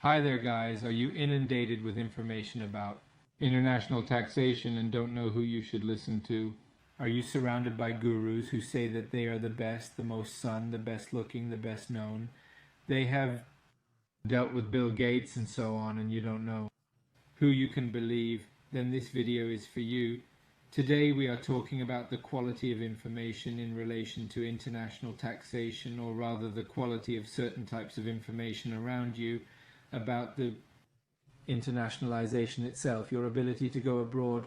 Hi there, guys. Are you inundated with information about international taxation and don't know who you should listen to? Are you surrounded by gurus who say that they are the best, the most sun, the best looking, the best known? They have dealt with Bill Gates and so on, and you don't know who you can believe? Then this video is for you. Today we are talking about the quality of information in relation to international taxation, or rather the quality of certain types of information around you about the internationalization itself, your ability to go abroad,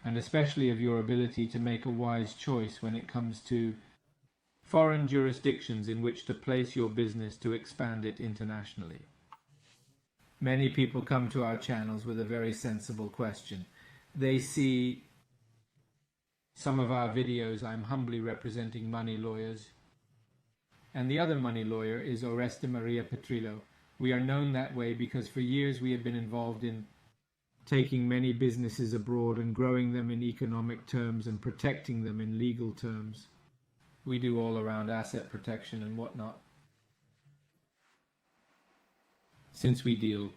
and especially of your ability to make a wise choice when it comes to foreign jurisdictions in which to place your business to expand it internationally. Many people come to our channels with a very sensible question. They see some of our videos. I'm humbly representing Money Lawyers, and the other money lawyer is Oreste Maria Petrillo. We are known that way because for years we have been involved in taking many businesses abroad and growing them in economic terms and protecting them in legal terms. We do all around asset protection and whatnot. Since we deal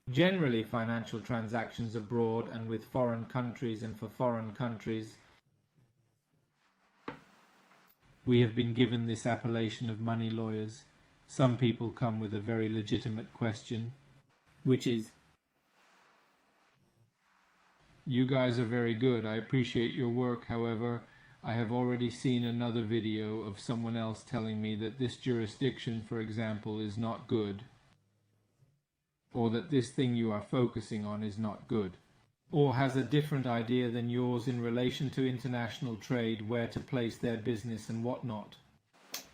generally financial transactions abroad and with foreign countries and for foreign countries, we have been given this appellation of money lawyers. Some people come with a very legitimate question, which is, you guys are very good, I appreciate your work, however, I have already seen another video of someone else telling me that this jurisdiction, for example, is not good, or that this thing you are focusing on is not good, or has a different idea than yours in relation to international trade, where to place their business and whatnot.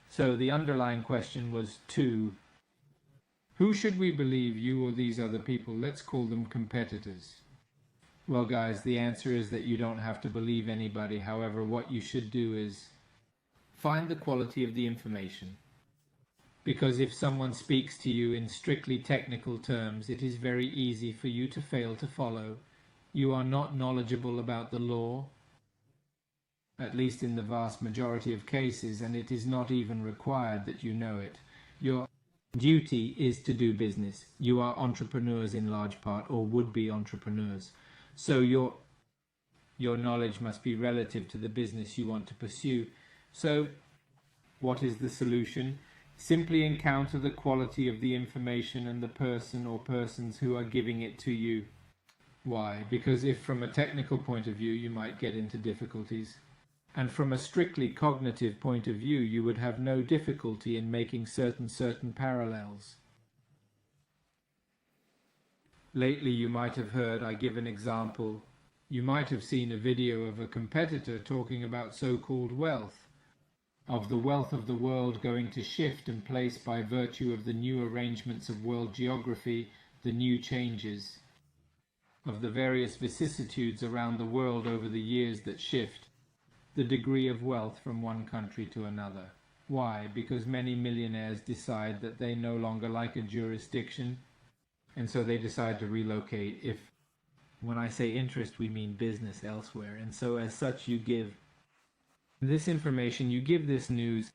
So the underlying question was who should we believe, you or these other people? Let's call them competitors. Well, guys, the answer is that you don't have to believe anybody. However, what you should do is find the quality of the information. Because if someone speaks to you in strictly technical terms, it is very easy for you to fail to follow. You are not knowledgeable about the law, at least in the vast majority of cases, and it is not even required that you know it. Your duty is to do business. You are entrepreneurs in large part, or would-be entrepreneurs. So your knowledge must be relative to the business you want to pursue. So what is the solution? Simply encounter the quality of the information and the person or persons who are giving it to you. Why? Because if from a technical point of view you might get into difficulties, and from a strictly cognitive point of view you would have no difficulty in making certain parallels. Lately you might have heard, I give an example, you might have seen a video of a competitor talking about so-called wealth, of the wealth of the world going to shift and place by virtue of the new arrangements of world geography, the new changes, of the various vicissitudes around the world over the years that shift the degree of wealth from one country to another. Why? Because many millionaires decide that they no longer like a jurisdiction, and so they decide to relocate. If, when I say interest, we mean business elsewhere. And so as such you give this information, you give this news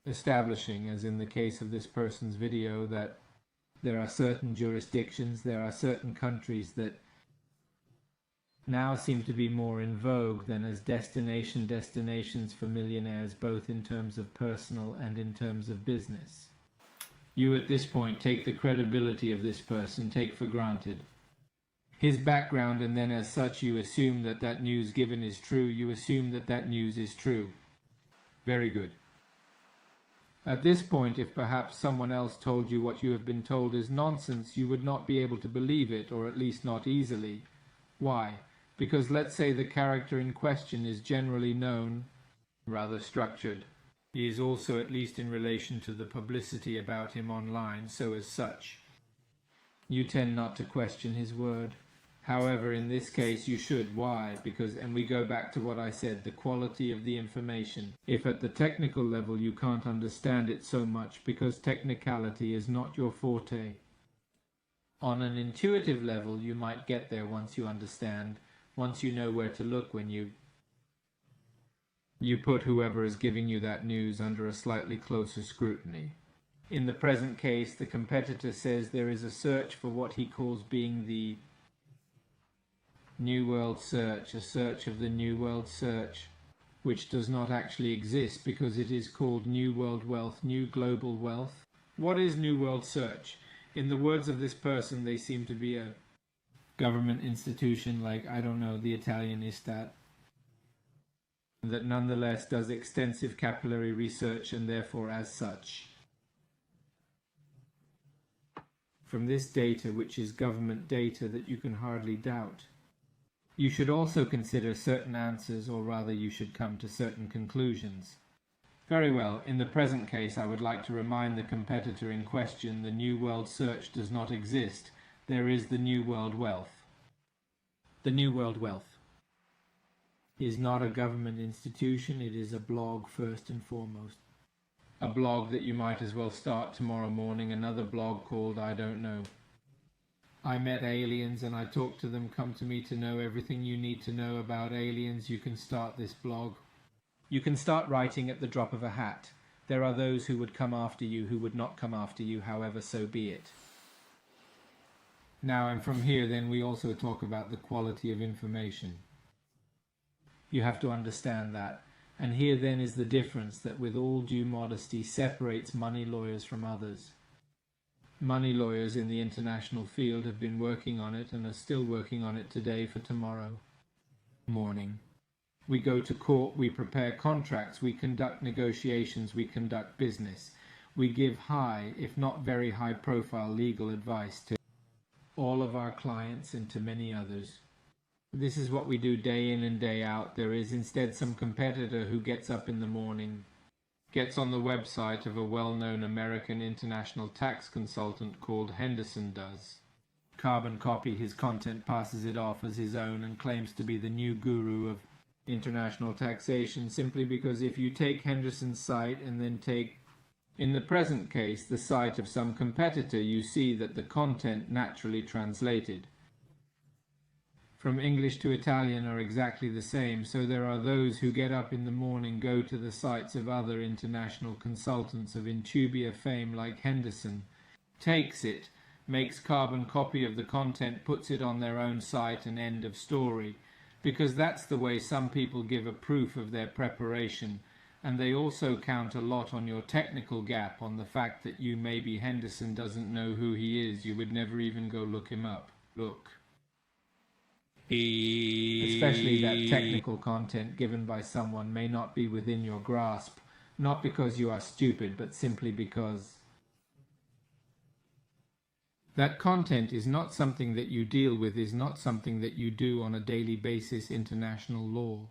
establishing, as in the case of this person's video, that there are certain jurisdictions, there are certain countries that now seem to be more in vogue than as destinations for millionaires, both in terms of personal and in terms of business. You at this point take the credibility of this person, take for granted his background, and then as such you assume that that news given is true. You assume that that news is true. Very good. At this point, if perhaps someone else told you what you have been told is nonsense, you would not be able to believe it, or at least not easily. Why? Because let's say the character in question is generally known, rather structured. He is also, at least in relation to the publicity about him online, so as such you tend not to question his word. However, in this case you should. Why? Because, and we go back to what I said, the quality of the information. If at the technical level you can't understand it so much because technicality is not your forte, on an intuitive level you might get there once you understand, once you know where to look when you put whoever is giving you that news under a slightly closer scrutiny. In the present case, the competitor says there is a search for what he calls being the New World Search, a search of the New World Search, which does not actually exist because it is called New World Wealth, New Global Wealth. What is New World Search? In the words of this person, they seem to be a government institution like, I don't know, the Italian Istat, that nonetheless does extensive capillary research and therefore as such. From this data, which is government data that you can hardly doubt, you should also consider certain answers, or rather you should come to certain conclusions. Very well, in the present case I would like to remind the competitor in question the New World Search does not exist. There is the New World Wealth. The New World Wealth is not a government institution, it is a blog first and foremost. A blog that you might as well start tomorrow morning, another blog called I don't know. I met aliens and I talked to them, come to me to know everything you need to know about aliens. You can start this blog. You can start writing at the drop of a hat. There are those who would come after you who would not come after you, however, so be it. Now, and from here then we also talk about the quality of information. You have to understand that. And here then is the difference that with all due modesty separates money lawyers from others. Money lawyers in the international field have been working on it and are still working on it today for tomorrow morning. We go to court, we prepare contracts, we conduct negotiations, we conduct business. We give high, if not very high profile legal advice to all of our clients and to many others. This is what we do day in and day out. There is instead some competitor who gets up in the morning, gets on the website of a well-known American international tax consultant called Henderson does. Carbon copy his content, passes it off as his own and claims to be the new guru of international taxation, simply because if you take Henderson's site and then take, in the present case, the site of some competitor, you see that the content naturally translated from English to Italian are exactly the same, so there are those who get up in the morning, go to the sites of other international consultants of Intubia fame like Henderson, takes it, makes carbon copy of the content, puts it on their own site, and end of story, because that's the way some people give a proof of their preparation, and they also count a lot on your technical gap, on the fact that you maybe Henderson doesn't know who he is, you would never even go look him up. Look. Especially that technical content given by someone may not be within your grasp, not because you are stupid, but simply because that content is not something that you deal with, is not something that you do on a daily basis. International law.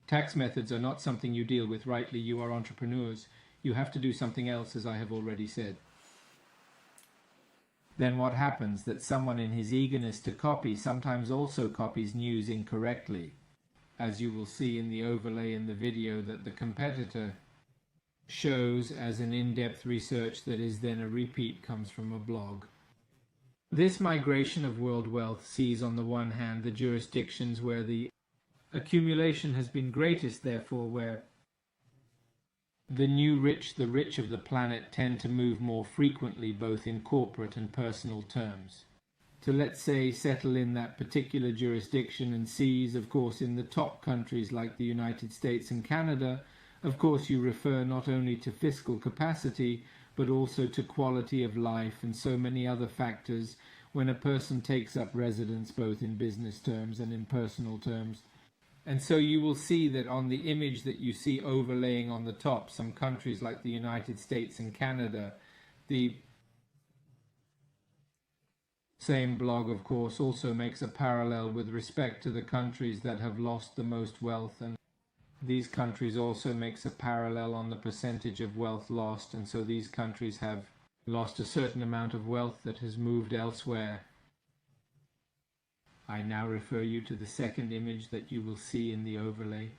Tax methods are not something you deal with rightly. You are entrepreneurs. You have to do something else, as I have already said. Then what happens? That someone in his eagerness to copy sometimes also copies news incorrectly, as you will see in the overlay in the video that the competitor shows as an in-depth research that is then a repeat, comes from a blog. This migration of world wealth sees on the one hand the jurisdictions where the accumulation has been greatest, therefore where the new rich, the rich of the planet, tend to move more frequently both in corporate and personal terms, to, let's say, settle in that particular jurisdiction, and sees, of course, in the top countries like the United States and Canada, of course you refer not only to fiscal capacity but also to quality of life and so many other factors when a person takes up residence both in business terms and in personal terms. And so you will see that on the image that you see overlaying on the top, some countries like the United States and Canada, the same blog, of course, also makes a parallel with respect to the countries that have lost the most wealth, and these countries also makes a parallel on the percentage of wealth lost, and so these countries have lost a certain amount of wealth that has moved elsewhere. I now refer you to the second image that you will see in the overlay,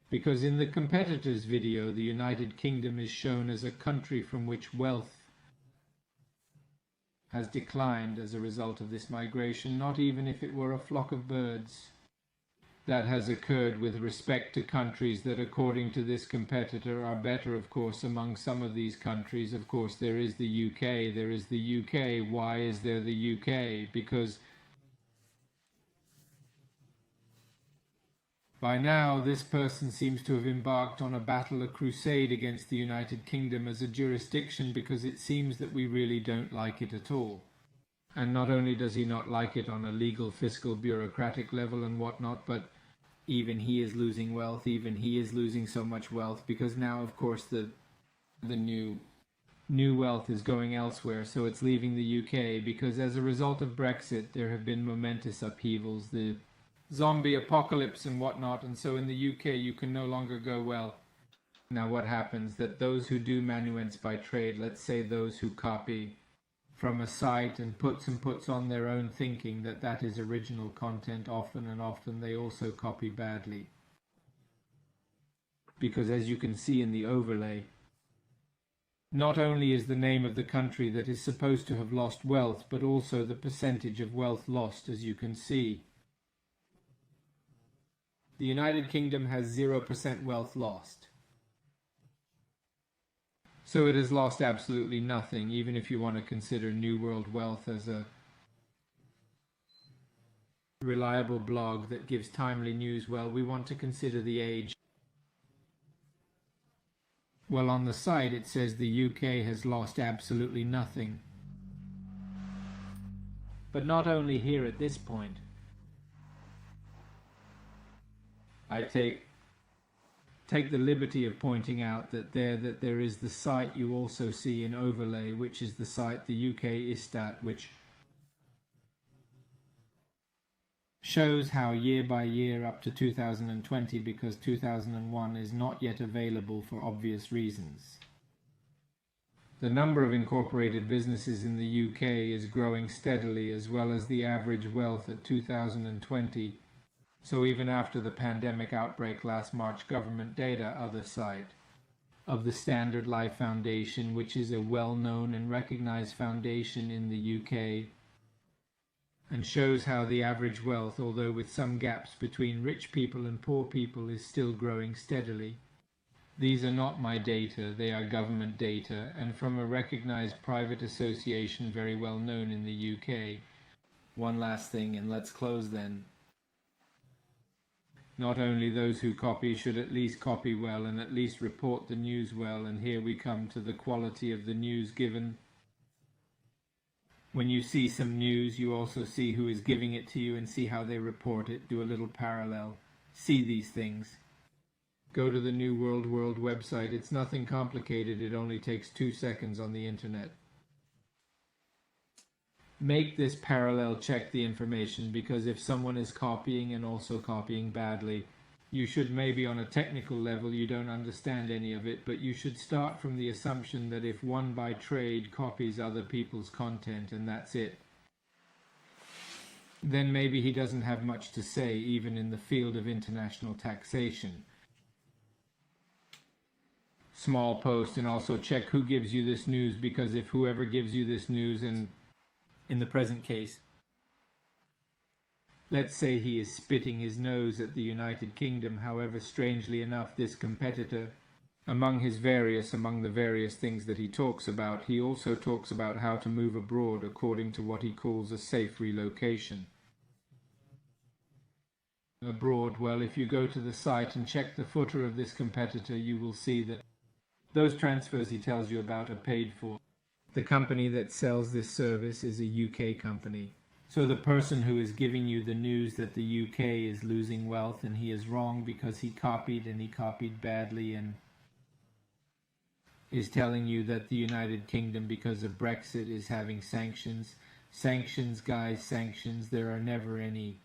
because in the competitor's video the United Kingdom is shown as a country from which wealth has declined as a result of this migration, not even if it were a flock of birds. that has occurred with respect to countries that, according to this competitor, are better, of course, among some of these countries. Of course, there is the UK. There is the UK. Why is there the UK? Because by now, this person seems to have embarked on a battle, a crusade against the United Kingdom as a jurisdiction, because it seems that we really don't like it at all. And not only does he not like it on a legal, fiscal, bureaucratic level and whatnot, but even he is losing wealth, even he is losing so much wealth, because now, of course, the new wealth is going elsewhere, so it's leaving the UK, because as a result of Brexit, there have been momentous upheavals, the zombie apocalypse and whatnot, and so in the UK you can no longer go, well, now what happens, that those who do manuence by trade, let's say those who copy from a site and puts on their own thinking that is original content, often and often they also copy badly. Because as you can see in the overlay, not only is the name of the country that is supposed to have lost wealth, but also the percentage of wealth lost, as you can see. The United Kingdom has 0% wealth lost. So it has lost absolutely nothing, even if you want to consider New World Wealth as a reliable blog that gives timely news. Well, we want to consider the age. Well, on the site it says the UK has lost absolutely nothing. But not only here at this point. I take the liberty of pointing out that there is the site you also see in overlay, which is the site, the UK ISTAT, which shows how year by year up to 2020, because 2001 is not yet available for obvious reasons. The number of incorporated businesses in the UK is growing steadily, as well as the average wealth at 2020. So even after the pandemic outbreak last March, government data, other site, of the Standard Life Foundation, which is a well-known and recognized foundation in the UK, and shows how the average wealth, although with some gaps between rich people and poor people, is still growing steadily. These are not my data, they are government data, and from a recognized private association very well known in the UK. One last thing, and let's close then. Not only those who copy should at least copy well and at least report the news well, and here we come to the quality of the news given. When you see some news, you also see who is giving it to you and see how they report it. Do a little parallel. See these things. Go to the New World website. It's nothing complicated. It only takes 2 seconds on the internet. Make this parallel, check the information, because if someone is copying and also copying badly, you should, maybe on a technical level you don't understand any of it, but you should start from the assumption that if one by trade copies other people's content and that's it, then maybe he doesn't have much to say even in the field of international taxation. Small post, and also check who gives you this news, because if whoever gives you this news, and in the present case, let's say he is spitting his nose at the United Kingdom, however, strangely enough, this competitor, among the various things that he talks about, he also talks about how to move abroad according to what he calls a safe relocation. Abroad, well, if you go to the site and check the footer of this competitor, you will see that those transfers he tells you about are paid for. The company that sells this service is a UK company. So the person who is giving you the news that the UK is losing wealth, and he is wrong because he copied, and he copied badly, and is telling you that the United Kingdom, because of Brexit, is having sanctions. Sanctions, guys, sanctions. There are never any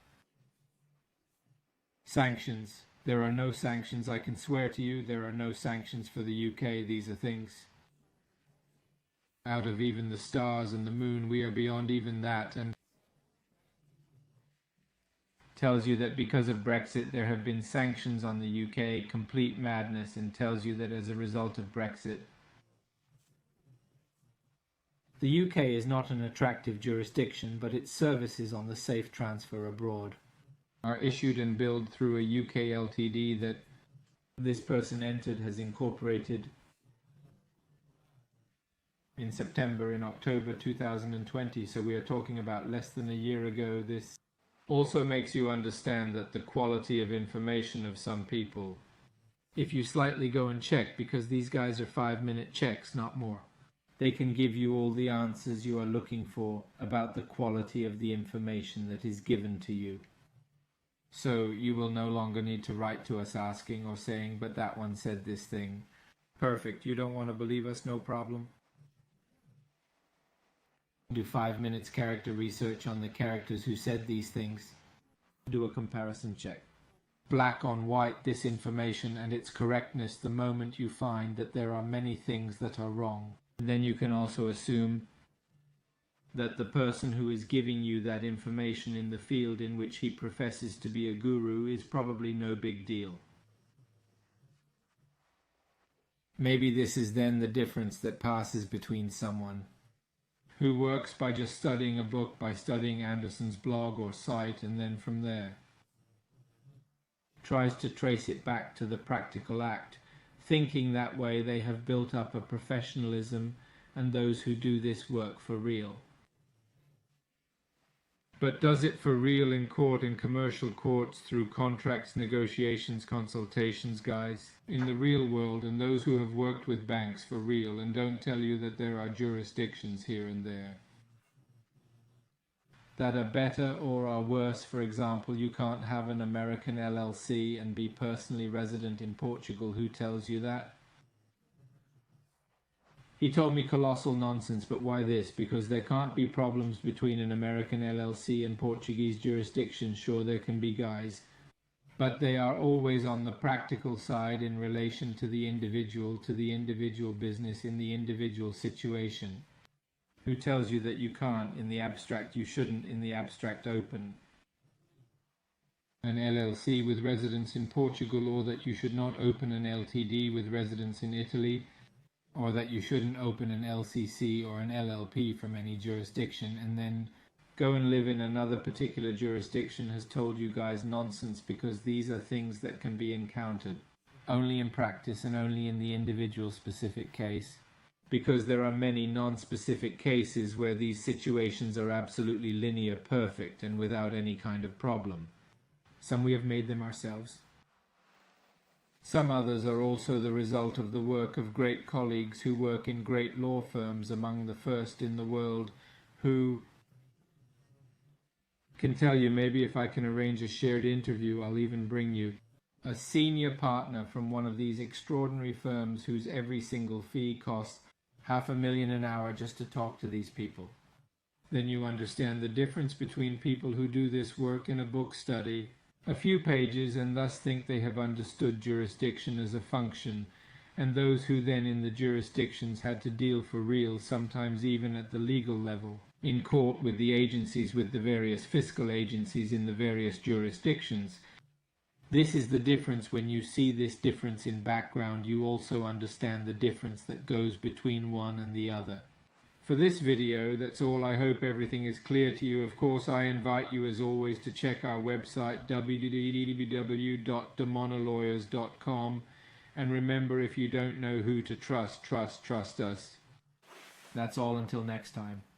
sanctions. There are no sanctions. I can swear to you there are no sanctions for the UK. These are things out of even the stars and the moon. We are beyond even that, and tells you that because of Brexit there have been sanctions on the UK, complete madness, and tells you that as a result of Brexit the UK is not an attractive jurisdiction, but its services on the safe transfer abroad. are issued and billed through a UK LTD that this person entered has incorporated in September, in October 2020, so we are talking about less than a year ago. This also makes you understand that the quality of information of some people, if you slightly go and check, because these guys are 5-minute checks, not more, they can give you all the answers you are looking for about the quality of the information that is given to you. So you will no longer need to write to us asking or saying, but that one said this thing. Perfect. You don't want to believe us? No problem. Do 5 minutes character research on the characters who said these things. Do a comparison check. Black on white this information and its correctness the moment you find that there are many things that are wrong. And then you can also assume that the person who is giving you that information in the field in which he professes to be a guru is probably no big deal. Maybe this is then the difference that passes between someone who works by just studying a book, by studying Anderson's blog or site, and then from there tries to trace it back to the practical act. Thinking that way they have built up a professionalism, and those who do this work for real. But does it for real in court, in commercial courts, through contracts, negotiations, consultations, guys? In the real world, and those who have worked with banks for real, and don't tell you that there are jurisdictions here and there that are better or are worse. For example, you can't have an American LLC and be personally resident in Portugal. Who tells you that? He told me colossal nonsense, but why this? Because there can't be problems between an American LLC and Portuguese jurisdiction. Sure, there can be, guys, but they are always on the practical side in relation to the individual business, in the individual situation. Who tells you that you can't? In the abstract, you shouldn't. In the abstract, open an LLC with residence in Portugal, or that you should not open an LTD with residence in Italy, or that you shouldn't open an LCC or an LLP from any jurisdiction and then go and live in another particular jurisdiction, has told you guys nonsense, because these are things that can be encountered only in practice and only in the individual specific case, because there are many non-specific cases where these situations are absolutely linear, perfect, and without any kind of problem. Some we have made them ourselves. Some others are also the result of the work of great colleagues who work in great law firms, among the first in the world, who can tell you, maybe if I can arrange a shared interview, I'll even bring you a senior partner from one of these extraordinary firms whose every single fee costs $500,000 an hour just to talk to these people. Then you understand the difference between people who do this work in a book study, a few pages, and thus think they have understood jurisdiction as a function, and those who then in the jurisdictions had to deal for real, sometimes even at the legal level, in court with the agencies, with the various fiscal agencies in the various jurisdictions. This is the difference. When you see this difference in background, you also understand the difference that goes between one and the other. For this video, that's all. I hope everything is clear to you. Of course, I invite you as always to check our website www.demonolawyers.com, and remember, if you don't know who to trust us. That's all until next time.